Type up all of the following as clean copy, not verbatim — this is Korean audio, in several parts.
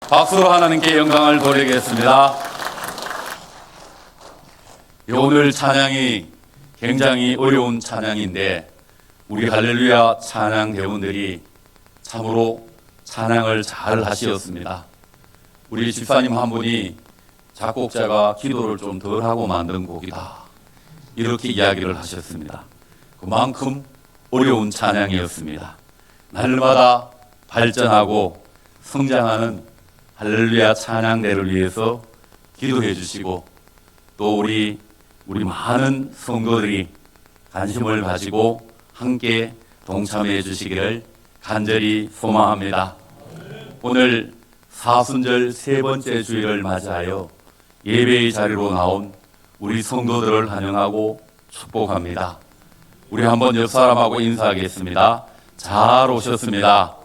박수로 하나님께 영광을 돌리겠습니다. 오늘 찬양이 굉장히 어려운 찬양인데 우리 할렐루야 찬양 대원들이 참으로 찬양을 잘 하시었습니다. 우리 집사님 한 분이 작곡자가 기도를 좀 덜 하고 만든 곡이다, 이렇게 이야기를 하셨습니다. 그만큼 어려운 찬양이었습니다. 날마다 발전하고 성장하는 할렐루야 찬양대를 위해서 기도해 주시고 또 우리 많은 성도들이 관심을 가지고 함께 동참해 주시기를 간절히 소망합니다. 오늘 사순절 세 번째 주일을 맞이하여 예배의 자리로 나온 우리 성도들을 환영하고 축복합니다. 우리 한번 옆 사람하고 인사하겠습니다. 잘 오셨습니다.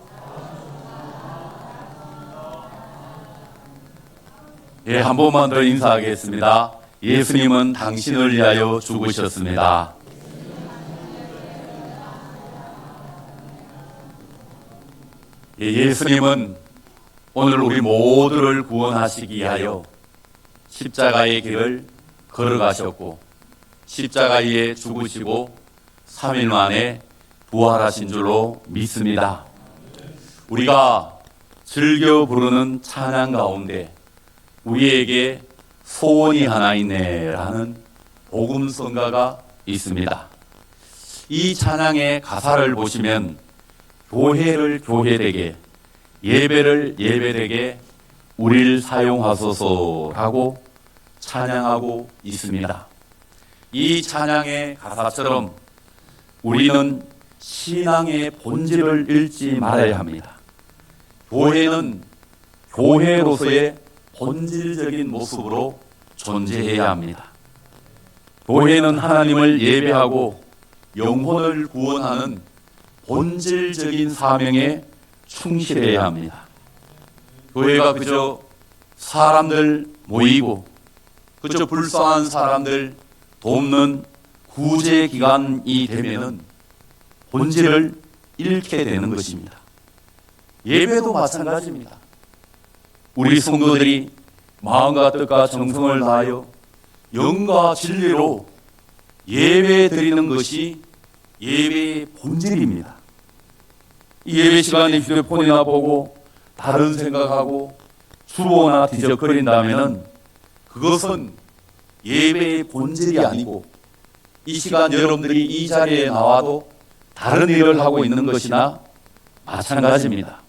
예, 한 번만 더 인사하겠습니다. 예수님은 당신을 위하여 죽으셨습니다. 예, 예수님은 오늘 우리 모두를 구원하시기 위하여 십자가의 길을 걸어가셨고 십자가에 죽으시고 3일 만에 부활하신 줄로 믿습니다. 우리가 즐겨 부르는 찬양 가운데 우리에게 소원이 하나 있네 라는 복음성가가 있습니다. 이 찬양의 가사를 보시면 교회를 교회되게, 예배를 예배되게 우리를 사용하소서라고 찬양하고 있습니다. 이 찬양의 가사처럼 우리는 신앙의 본질을 잃지 말아야 합니다. 교회는 교회로서의 본질적인 모습으로 존재해야 합니다. 교회는 하나님을 예배하고 영혼을 구원하는 본질적인 사명에 충실해야 합니다. 교회가 그저 사람들 모이고 그저 불쌍한 사람들 돕는 구제기관이 되면은 본질을 잃게 되는 것입니다. 예배도 마찬가지입니다. 우리 성도들이 마음과 뜻과 정성을 다하여 영과 진리로 예배 드리는 것이 예배의 본질입니다. 이 예배 시간에 휴대폰이나 보고 다른 생각하고 주보나 뒤적거린다면 그것은 예배의 본질이 아니고 이 시간 여러분들이 이 자리에 나와도 다른 일을 하고 있는 것이나 마찬가지입니다.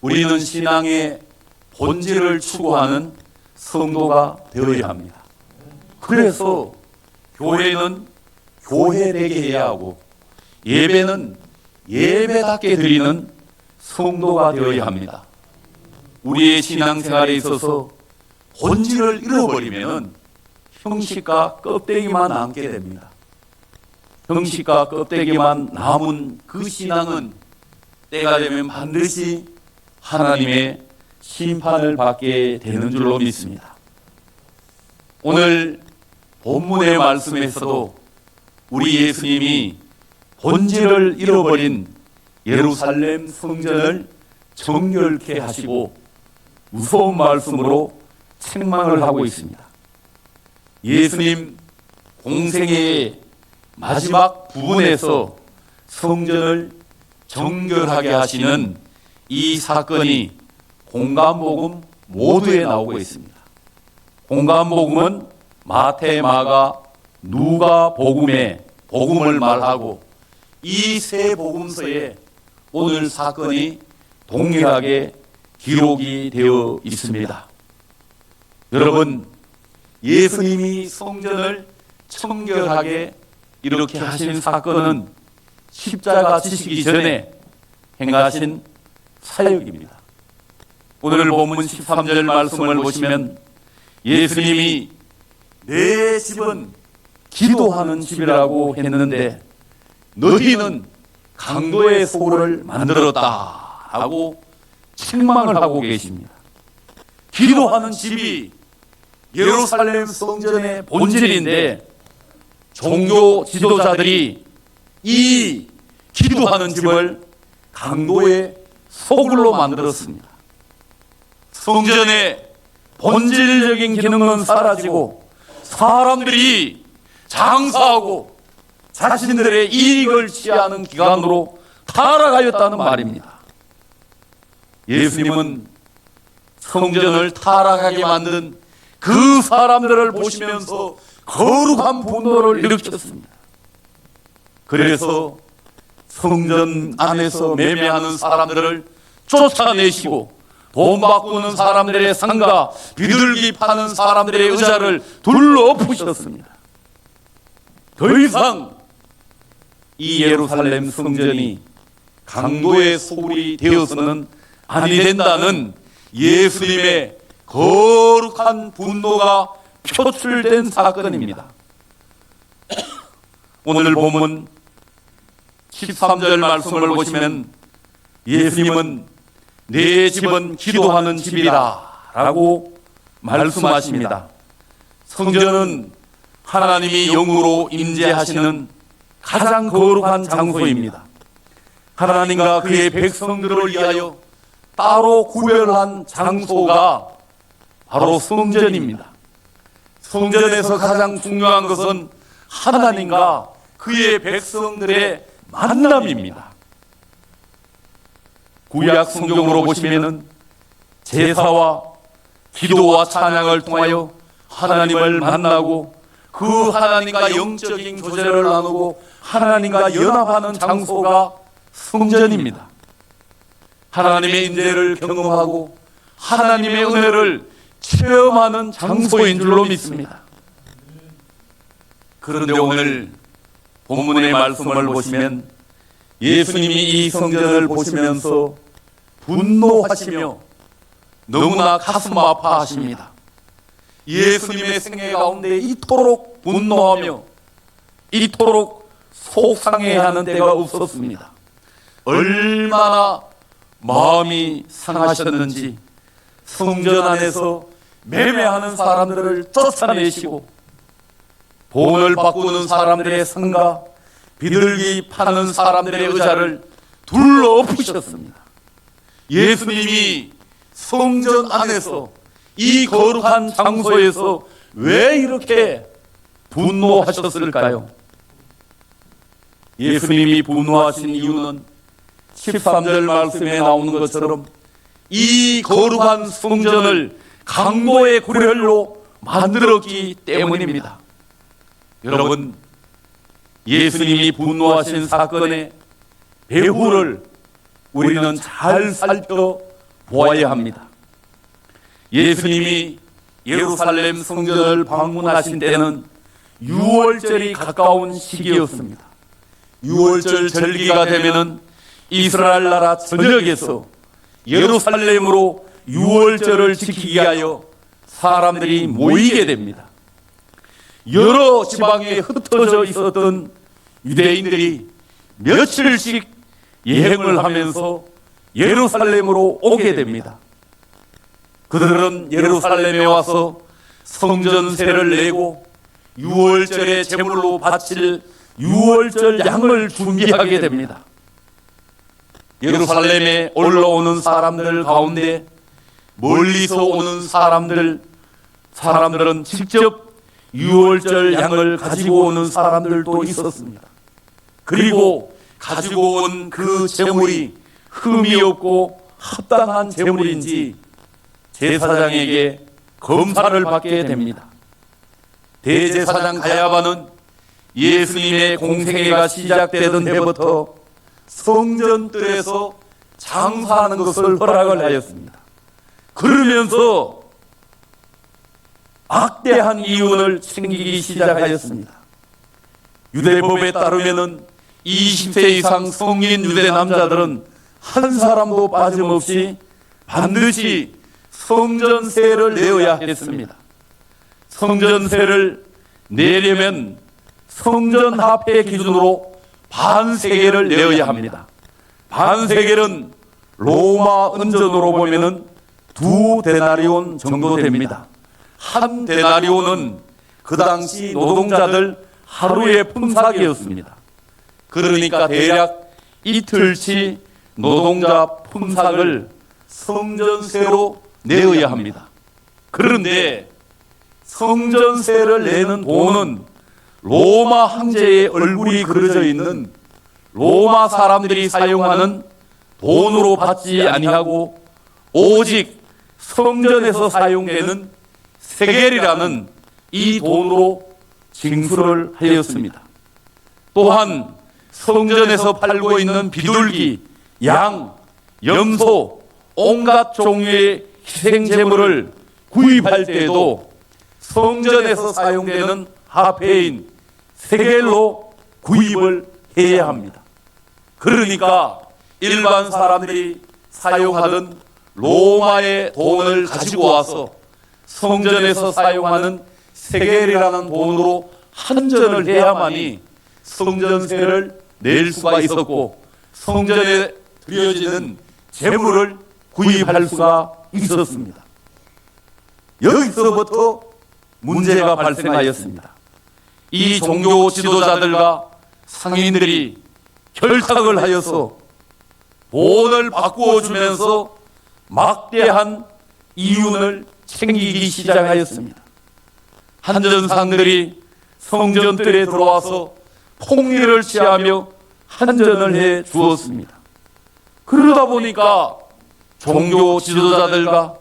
우리는 신앙의 본질을 추구하는 성도가 되어야 합니다. 그래서 교회는 교회되게 해야 하고 예배는 예배답게 드리는 성도가 되어야 합니다. 우리의 신앙생활에 있어서 본질을 잃어버리면 형식과 껍데기만 남게 됩니다. 형식과 껍데기만 남은 그 신앙은 때가 되면 반드시 하나님의 심판을 받게 되는 줄로 믿습니다. 오늘 본문의 말씀에서도 우리 예수님이 본질을 잃어버린 예루살렘 성전을 정결케 하시고 무서운 말씀으로 책망을 하고 있습니다. 예수님 공생애의 마지막 부분에서 성전을 정결하게 하시는 이 사건이 공간복음 모두에 나오고 있습니다. 공간복음은 마태, 마가, 누가 복음의 복음을 말하고 이 세 복음서에 오늘 사건이 동일하게 기록이 되어 있습니다. 여러분, 예수님이 성전을 청결하게 이렇게 하신 사건은 십자가 지시기 전에 행하신 사역입니다. 오늘 본문 13절 말씀을 보시면 예수님이 내 집은 기도하는 집이라고 했는데 너희는 강도의 소굴을 만들었다 하고 책망을 하고 계십니다. 기도하는 집이 예루살렘 성전의 본질인데 종교 지도자들이 이 기도하는 집을 강도의 소굴로 만들었습니다. 성전의 본질적인 기능은 사라지고 사람들이 장사하고 자신들의 이익을 취하는 기관으로 타락하였다는 말입니다. 예수님은 성전을 타락하게 만든 그 사람들을 보시면서 거룩한 분노를 일으켰습니다. 그래서 성전 안에서 매매하는 사람들을 쫓아내시고 돈 바꾸는 사람들의 상가, 비둘기 파는 사람들의 의자를 둘러부셨습니다. 더 이상 이 예루살렘 성전이 강도의 소굴이 되어서는 아니 된다는 예수님의 거룩한 분노가 표출된 사건입니다. 오늘 본문 13절 말씀을 보시면 예수님은 내 집은 기도하는 집이라 라고 말씀하십니다. 성전은 하나님이 영으로 임재하시는 가장 거룩한 장소입니다. 하나님과 그의 백성들을 위하여 따로 구별한 장소가 바로 성전입니다. 성전에서 가장 중요한 것은 하나님과 그의 백성들의 만남입니다. 구약 성경으로 보시면은 제사와 기도와 찬양을 통하여 하나님을 만나고 그 하나님과 영적인 교제를 나누고 하나님과 연합하는 장소가 성전입니다. 하나님의 임재를 경험하고 하나님의 은혜를 체험하는 장소인 줄로 믿습니다. 그런데 오늘 본문의 말씀을 보시면 예수님이 이 성전을 보시면서 분노하시며 너무나 가슴 아파하십니다. 예수님의 생애 가운데 이토록 분노하며 이토록 속상해하는 때가 없었습니다. 얼마나 마음이 상하셨는지 성전 안에서 매매하는 사람들을 쫓아내시고 돈을 바꾸는 사람들의 상가, 비둘기 파는 사람들의 의자를 둘러부셨습니다. 예수님이 성전 안에서 이 거룩한 장소에서 왜 이렇게 분노하셨을까요? 예수님이 분노하신 이유는 13절 말씀에 나오는 것처럼 이 거룩한 성전을 강도의 구렬로 만들었기 때문입니다. 여러분, 예수님이 분노하신 사건의 배후를 우리는 잘 살펴보아야 합니다. 예수님이 예루살렘 성전을 방문하신 때는 유월절이 가까운 시기였습니다. 유월절 절기가 되면은 이스라엘 나라 전역에서 예루살렘으로 유월절을 지키기 위하여 사람들이 모이게 됩니다. 여러 지방에 흩어져 있었던 유대인들이 며칠씩 여행을 하면서 예루살렘으로 오게 됩니다. 그들은 예루살렘에 와서 성전세를 내고 유월절에 제물로 바칠 유월절 양을 준비하게 됩니다. 예루살렘에 올라오는 사람들 가운데 멀리서 오는 사람들은 직접 유월절 양을 가지고 오는 사람들도 있었습니다. 그리고 가지고 온 그 제물이 흠이 없고 합당한 제물인지 제사장에게 검사를 받게 됩니다. 대제사장 가야바는 예수님의 공생애가 시작되던 해부터 성전뜰에서 장사하는 것을 허락을 하였습니다. 그러면서 악대한 이윤을 챙기기 시작하였습니다. 유대법에 따르면 20세 이상 성인 유대 남자들은 한 사람도 빠짐없이 반드시 성전세를 내어야 했습니다. 성전세를 내려면 성전합회 기준으로 반세겔을 내어야 합니다. 반세겔은 로마 은전으로 보면은 2데나리온 정도 됩니다. 한 데나리온은 그 당시 노동자들 하루의 품삯이었습니다. 그러니까 대략 이틀치 노동자 품삯을 성전세로 내어야 합니다. 그런데 성전세를 내는 돈은 로마 황제의 얼굴이 그려져 있는 로마 사람들이 사용하는 돈으로 받지 아니하고 오직 성전에서 사용되는 세겔이라는 이 돈으로 징수를 하였습니다. 또한 성전에서 팔고 있는 비둘기, 양, 염소, 온갖 종류의 희생제물을 구입할 때에도 성전에서 사용되는 화폐인 세겔로 구입을 해야 합니다. 그러니까 일반 사람들이 사용하던 로마의 돈을 가지고 와서 성전에서 사용하는 세겔이라는 돈으로 환전을 해야만이 성전세를 낼 수가 있었고 성전에 드려지는 제물을 구입할 수가 있었습니다. 여기서부터 문제가 발생하였습니다. 이 종교 지도자들과 상인들이 결탁을 하여서 돈을 바꾸어 주면서 막대한 이윤을 챙기기 시작하였습니다. 한전상들이 성전들에 들어와서 폭리를 취하며 한전을 해 주었습니다. 그러다 보니까 종교 지도자들과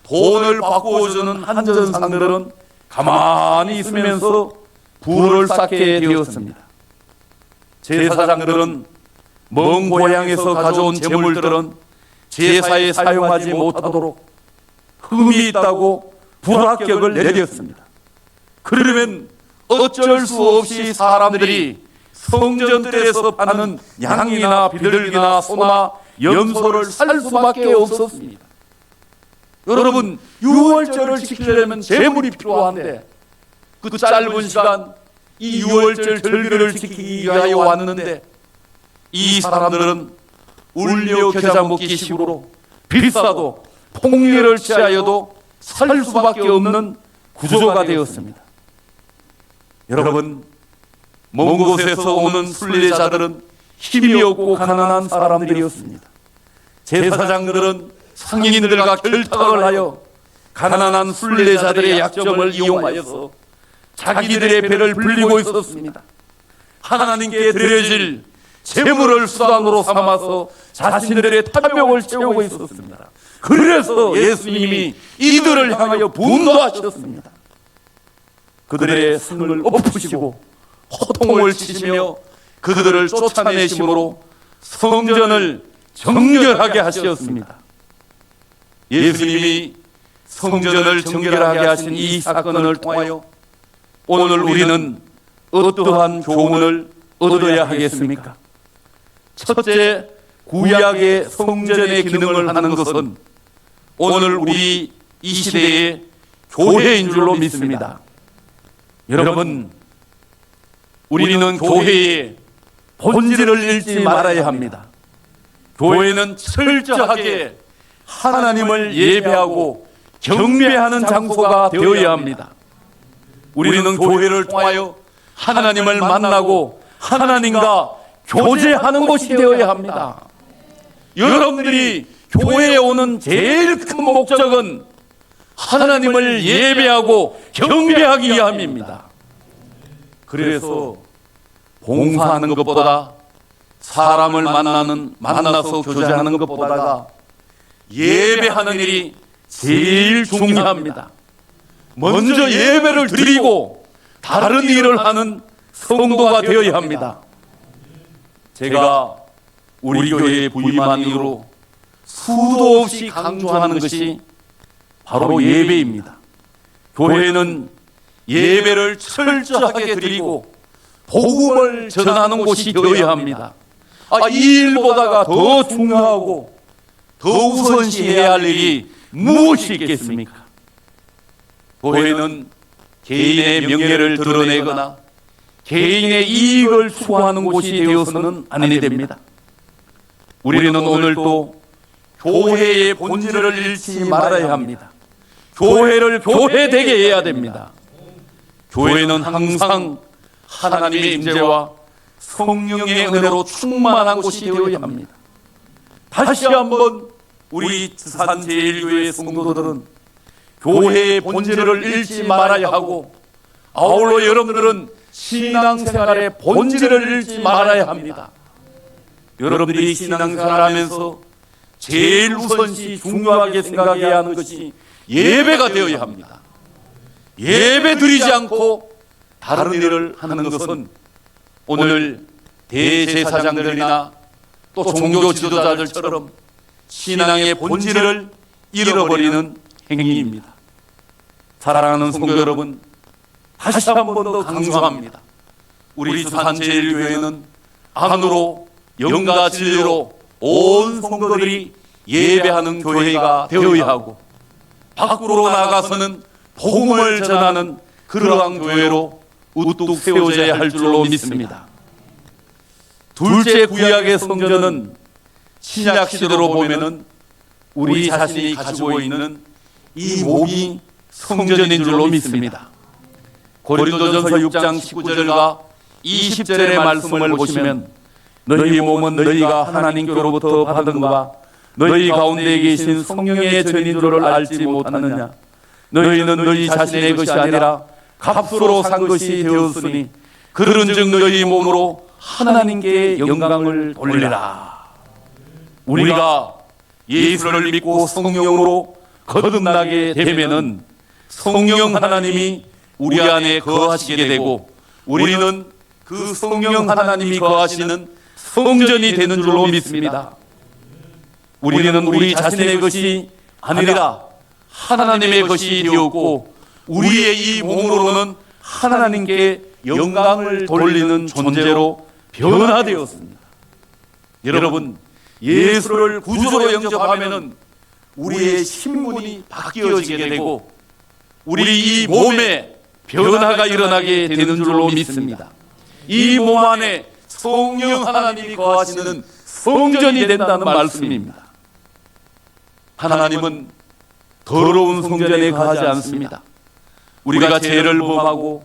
돈을 바꾸어 주는 한전상들은 가만히 있으면서 부를 쌓게 되었습니다. 제사장들은 먼 고향에서 가져온 제물들은 제사에 사용하지 못하도록 흠이 있다고 불합격을 내렸습니다. 그러면 어쩔 수 없이 사람들이 성전들에서 파는 양이나 비둘기나 소나 염소를 살 수밖에 없었습니다. 여러분, 유월절을 지키려면 제물이 필요한데 그 짧은 시간 이 유월절 절기를 지키기 위하여 왔는데 이 사람들은 울려 겨자 먹기 식으로 비싸도 폭리를 취하여도 살 수밖에 없는 구조가 되었습니다. 여러분, 먼 곳에서 오는 순례자들은 힘이 없고 가난한 사람들이었습니다. 제사장들은 상인들과 결탁을 하여 가난한 순례자들의 약점을 이용하여서 자기들의 배를 불리고 있었습니다. 하나님께 드려질 재물을 수단으로 삼아서 자신들의 탐욕을 채우고 있었습니다. 그래서 예수님이 이들을 향하여 분노하셨습니다. 그들의 승을 엎으시고 호통을 치시며 그들을 쫓아내심으로 성전을 정결하게 하셨습니다. 예수님이 성전을 정결하게 하신 이 사건을 통하여 오늘 우리는 어떠한 교훈을 얻어야 하겠습니까? 첫째, 구약의 성전의 기능을 하는 것은 오늘 우리 이 시대의 교회인 줄로 믿습니다. 여러분, 우리는 교회의 본질을 잃지 말아야 합니다. 교회는 철저하게 하나님을 예배하고 경배하는 장소가 되어야 합니다. 우리는 교회를 통하여 하나님을 만나고 하나님과 교제하는 곳이 되어야 합니다. 여러분들이 교회에 오는 제일 큰 목적은 하나님을 예배하고 경배하기 위함입니다. 그래서 봉사하는 것보다 사람을 만나서 교제하는 것보다가 예배하는 일이 제일 중요합니다. 먼저 예배를 드리고 다른 일을 하는 성도가 되어야 합니다. 제가 우리 교회에 부임한 이후로 수도 없이 강조하는 것이 바로 예배입니다. 교회는 예배를 철저하게 드리고 복음을 전하는 곳이 되어야 합니다. 이 일보다가 더 중요하고 더 우선시해야 할 일이 무엇이 있겠습니까? 교회는 개인의 명예를 드러내거나 개인의 이익을 추구하는 곳이 되어서는 안 됩니다. 우리는 오늘도 교회의 본질을 잃지 말아야 합니다. 교회를 교회되게 해야 됩니다. 교회는 항상 하나님의 임재와 성령의 은혜로 충만한 곳이 되어야 합니다. 다시 한번 우리 산제일교회 성도들은 교회의 본질을 잃지 말아야 하고, 아울러 여러분들은 신앙생활의 본질을 잃지 말아야 합니다. 여러분들이 신앙생활을 하면서 제일 우선시 중요하게 생각해야 하는 것이 예배가 되어야 합니다. 예배 드리지 않고 다른 일을 하는 것은 오늘 대제사장들이나 또 종교 지도자들처럼 신앙의 본질을 잃어버리는 행위입니다. 사랑하는 성도 여러분, 다시 한 번 더 강조합니다. 우리 주산제일교회는 안으로 영과 진리로 온 성도들이 예배하는 교회가 되어야 하고, 밖으로 나가서는 복음을 전하는 그러한 교회로 우뚝 세워져야 할 줄로 믿습니다. 둘째 구약의 성전은 신약 시대로 보면은 우리 자신이 가지고 있는 이 몸이 성전인 줄로 믿습니다. 고린도전서 6장 19절과 20절의 말씀을 보시면, 너희 몸은 너희가 하나님께로부터 받은 바 너희 가운데 계신 성령의 전인 줄을 알지 못하느냐. 너희는 너희 자신의 것이 아니라 값으로 산 것이 되었으니 그런즉 너희 몸으로 하나님께 영광을 돌리라. 우리가 예수를 믿고 성령으로 거듭나게 되면은 성령 하나님이 우리 안에 거하시게 되고, 우리는 그 성령 하나님이 거하시는 성전이 되는 줄로 믿습니다. 우리는 우리 자신의 것이 아니라 하나님의 것이 되었고, 우리의 이 몸으로는 하나님께 영광을 돌리는 존재로 변화되었습니다. 여러분, 예수를 구주로 영접하면은 우리의 신분이 바뀌어지게 되고, 우리 이 몸에 변화가 일어나게 되는 줄로 믿습니다. 이 몸 안에 성령 하나님이 거하시는 성전이 된다는 말씀입니다. 하나님은 더러운 성전에 거하지 않습니다. 우리가 죄를 범하고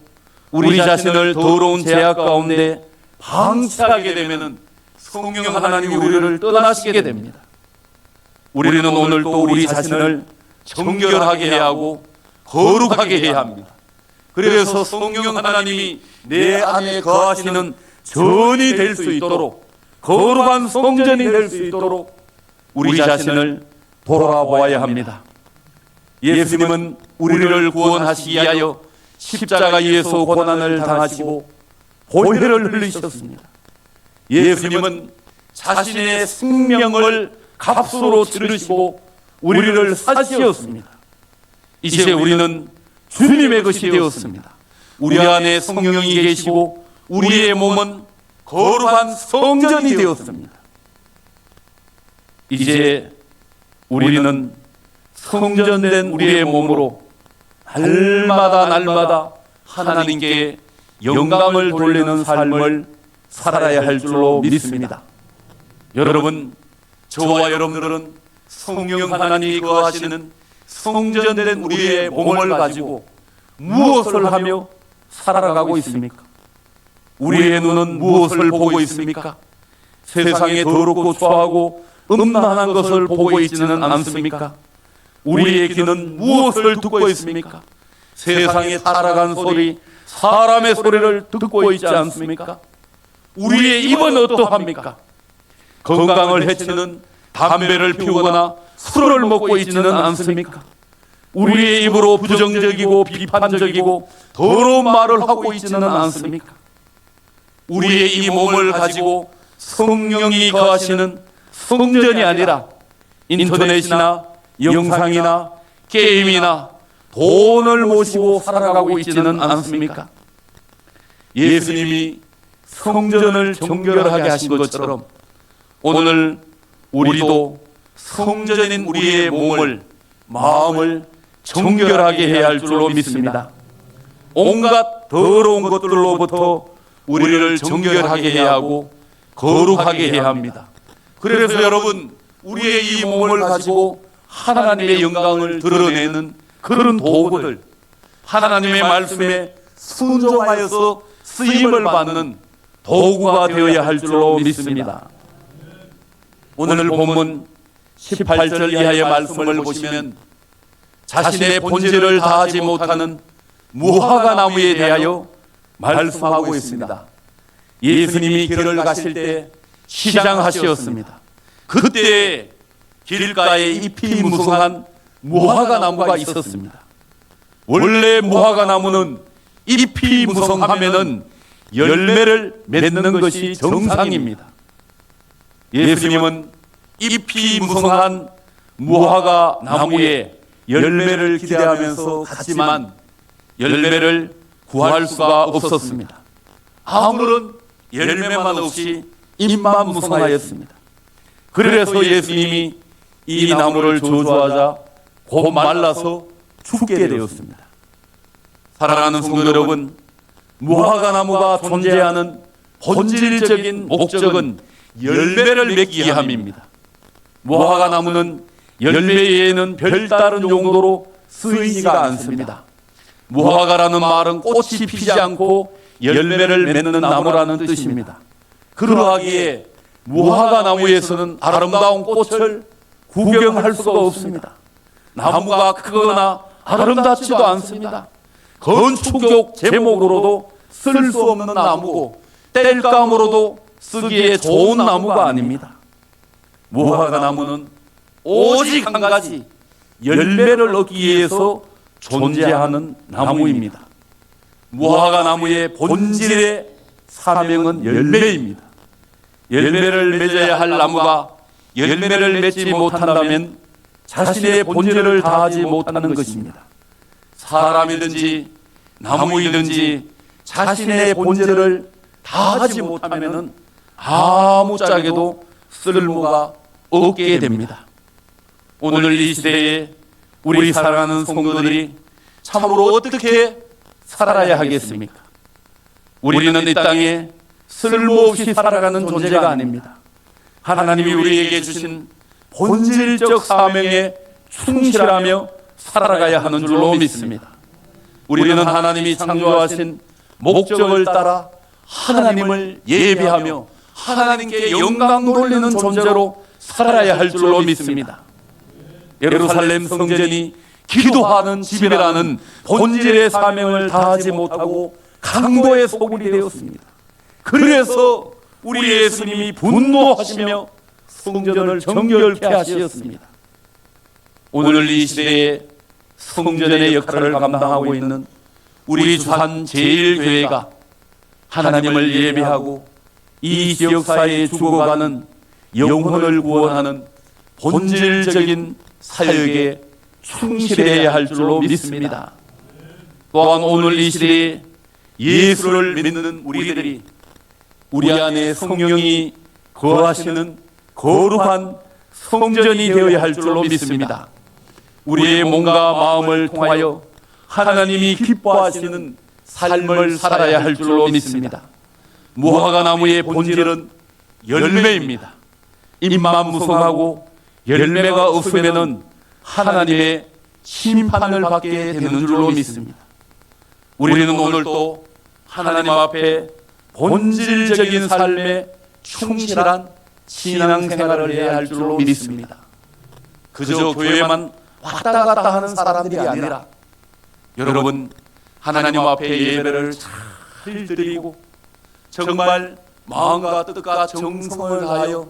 우리 자신을 더러운 죄악 가운데 방치하게 되면은 성령 하나님이 우리를 떠나시게 됩니다. 우리는 오늘 또 우리 자신을 정결하게 해야 하고 거룩하게 해야 합니다. 그래서 성령 하나님이 내 안에 거하시는 전이 될 수 있도록, 거룩한 성전이 될 수 있도록 우리 자신을 돌아보아야 합니다. 예수님은 우리를 구원하시기 위하여 십자가에서 고난을 당하시고 보혈을 흘리셨습니다. 예수님은 자신의 생명을 값으로 치르시고 우리를 사시었습니다. 이제 우리는 주님의 것이 되었습니다. 우리 안에 성령이 계시고 우리의 몸은 거룩한 성전이 되었습니다. 이제 우리는 성전된 우리의 몸으로 날마다 하나님께 영광을 돌리는 삶을 살아야 할 줄로 믿습니다. 여러분, 저와 여러분들은 성령 하나님이 거하시는 성전된 우리의 몸을 가지고 무엇을 하며 살아가고 있습니까? 우리의 눈은 무엇을 보고 있습니까? 세상에 더럽고 추하고 음란한 것을 보고 있지는 않습니까? 우리의 귀는 무엇을 듣고 있습니까? 세상에 타락한 소리, 사람의 소리를 듣고 있지 않습니까? 우리의 입은 어떠합니까? 건강을 해치는 담배를 피우거나 술을 먹고 있지는 않습니까? 우리의 입으로 부정적이고 비판적이고 더러운 말을 하고 있지는 않습니까? 우리의 이 몸을 가지고 성령이 거하시는 성전이 아니라 인터넷이나 영상이나 게임이나 돈을 모시고 살아가고 있지는 않습니까? 예수님이 성전을 정결하게 하신 것처럼 오늘 우리도 성전인 우리의 몸을, 마음을 정결하게 해야 할 줄로 믿습니다. 온갖 더러운 것들로부터 우리를 정결하게 해야 하고 거룩하게 해야 합니다. 그래서 여러분, 우리의 이 몸을 가지고 하나님의 영광을 드러내는 그런 도구들, 하나님의 말씀에 순종하여서 쓰임을 받는 도구가 되어야 할 줄로 믿습니다. 오늘 본문 18절 이하의 말씀을 보시면 자신의 본질을 다하지 못하는 무화과 나무에 대하여 말씀하고 있습니다. 예수님이 길을 가실 때 시장하셨습니다. 그때 길가에 잎이 무성한 무화과 나무가 있었습니다. 원래 무화과 나무는 잎이 무성하면은 열매를 맺는 것이 정상입니다. 예수님은 잎이 무성한 무화과 나무에 열매를 기대하면서 갔지만 열매를 구할 수가 없었습니다. 아무런 열매만 없이 잎만 무성하였습니다. 그래서 예수님이 이 나무를 저주하자 곧 말라서 죽게 되었습니다. 사랑하는 성도 여러분, 무화과 나무가 존재하는 본질적인 목적은 열매를 맺기 위함입니다. 무화과 나무는 열매 외에는 별다른 용도로 쓰이지가 않습니다. 무화과라는 말은 꽃이 피지 않고 열매를 맺는 나무라는 뜻입니다. 그러하기에 무화과 나무에서는 아름다운 꽃을 구경할 수가 없습니다. 나무가 크거나 아름답지도 않습니다. 건축적 제목으로도 쓸 수 없는 나무고 땔감으로도 쓰기에 좋은 나무가 아닙니다. 무화과 나무는 오직 한 가지 열매를 얻기 위해서 존재하는 나무입니다. 무화과 나무의 본질의 사명은 열매입니다. 열매를 맺어야 할 나무가 열매를 맺지 못한다면 자신의 본질을 다하지 못하는 것입니다. 사람이든지 나무이든지 자신의 본질을 다하지 못하면 아무짝에도 쓸모가 없게 됩니다. 오늘 이 시대에 우리 사랑하는 성도들이 참으로 어떻게 살아야 하겠습니까? 우리는 이 땅에 쓸모없이 살아가는 존재가 아닙니다. 하나님이 우리에게 주신 본질적 사명에 충실하며 살아가야 하는 줄로 믿습니다. 우리는 하나님이 창조하신 목적을 따라 하나님을 예배하며 하나님께 영광 돌리는 존재로 살아야 할 줄로 믿습니다. 예루살렘 성전이 기도하는 집이라는 본질의 사명을 다하지 못하고 강도의 소굴이 되었습니다. 그래서 우리 예수님이 분노하시며 성전을 정결케 하셨습니다. 오늘 이 시대에 성전의 역할을 감당하고 있는 우리 주산 제일교회가 하나님을 예배하고 이 지역사회에 죽어가는 영혼을 구원하는 본질적인 사역에 충실해야 할 줄로 믿습니다. 또한 오늘 이 시대에 예수를 믿는 우리들이 우리 안에 성령이 거하시는 거룩한 성전이 되어야 할 줄로 믿습니다. 우리의 몸과 마음을 통하여 하나님이 기뻐하시는 삶을 살아야 할 줄로 믿습니다. 무화과 나무의 본질은 열매입니다. 잎만 무성하고 열매가 없으면 하나님의 심판을 받게 되는 줄로 믿습니다. 우리는 오늘 또 하나님 앞에 본질적인 삶에 충실한 신앙생활을 해야 할 줄로 믿습니다. 그저 교회만 왔다 갔다 하는 사람들이 아니라 여러분 하나님 앞에 예배를 잘 드리고 정말 마음과 뜻과 정성을 다하여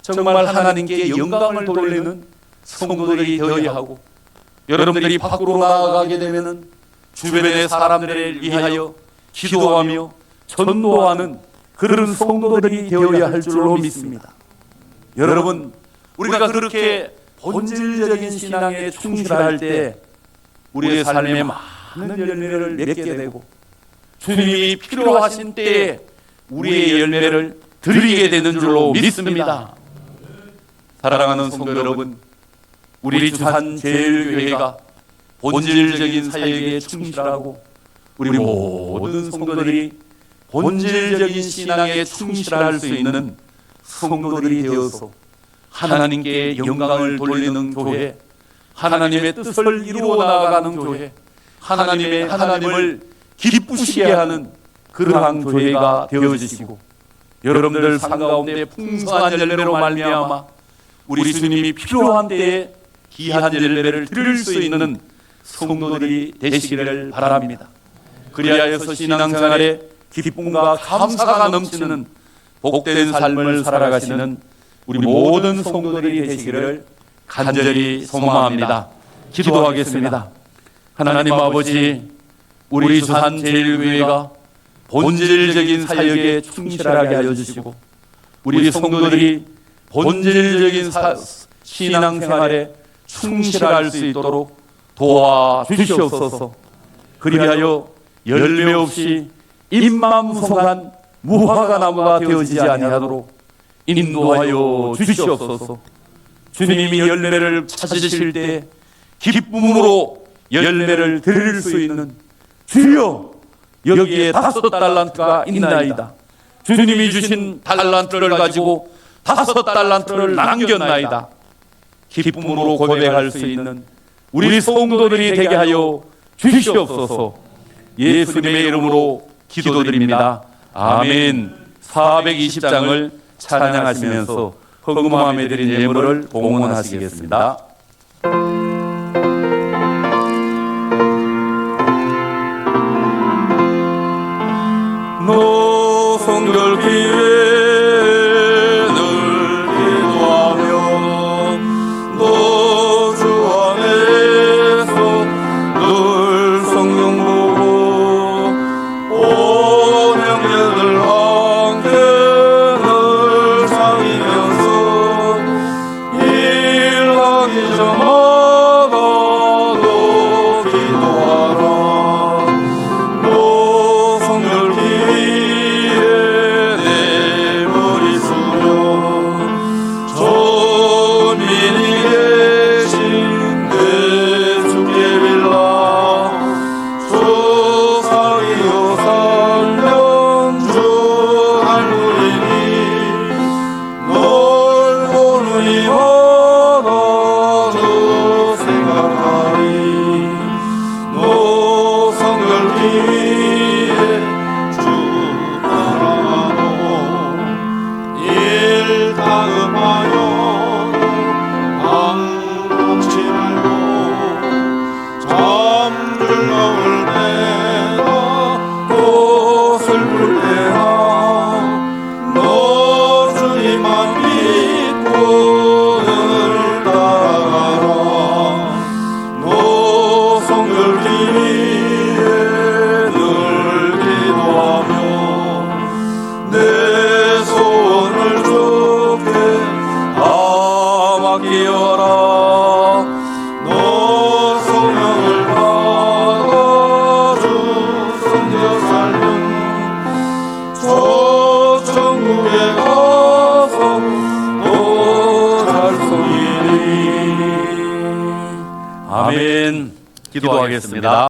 정말 하나님께 영광을 돌리는 성도들이 되어야 하고, 여러분들이 밖으로 나아가게 되면 주변의 사람들을 위하여 기도하며 전도하는 그런 성도들이 되어야 할 줄로 믿습니다. 여러분, 우리가 그렇게 본질적인 신앙에 충실할 때 우리의 삶에 많은 열매를 맺게 되고, 주님이 필요하신 때에 우리의 열매를 드리게 되는 줄로 믿습니다. 사랑하는 성도 여러분, 우리 주산 제일교회가 본질적인 사역에 충실하고 우리 모든 성도들이 본질적인 신앙에 충실할 수 있는 성도들이 되어서 하나님께 영광을 돌리는 교회, 하나님의 뜻을 이루어 나아가는 교회, 하나님을 기쁘시게 하는 그러한 교회가 되어지시고, 여러분들 삶 가운데 풍성한 열매로 말미암아 우리 주님이 필요한 때에 귀한 열매를 드릴 수 있는 성도들이 되시기를 바랍니다. 그리하여서 신앙생활에 기쁨과 감사가 넘치는 복된 삶을 살아가시는 우리 모든 성도들이 되시기를 간절히 소망합니다. 기도하겠습니다. 하나님 아버지, 우리 주산제일교회가 본질적인 사역에 충실하게 하여 주시고 우리 성도들이 본질적인 신앙생활에 충실할 수 있도록 도와주시옵소서. 그리하여 열매 없이 잎만무성한 무화과 나무가 되어지지 아니하도록 인도하여 주시옵소서. 주님이 열매를 찾으실 때 기쁨으로 열매를 드릴 수 있는 주여, 여기에 5달란트가 있나이다. 주님이 주신 달란트를 가지고 5달란트를 남겼나이다. 기쁨으로 고백할 수 있는 우리 성도들이 되게 하여 주시옵소서. 예수님의 이름으로 기도드립니다. 아멘. 420장을 찬양하시면서 헌금함에 드린 예물을 봉헌하시겠습니다. 노성결기에 아멘. 기도하겠습니다.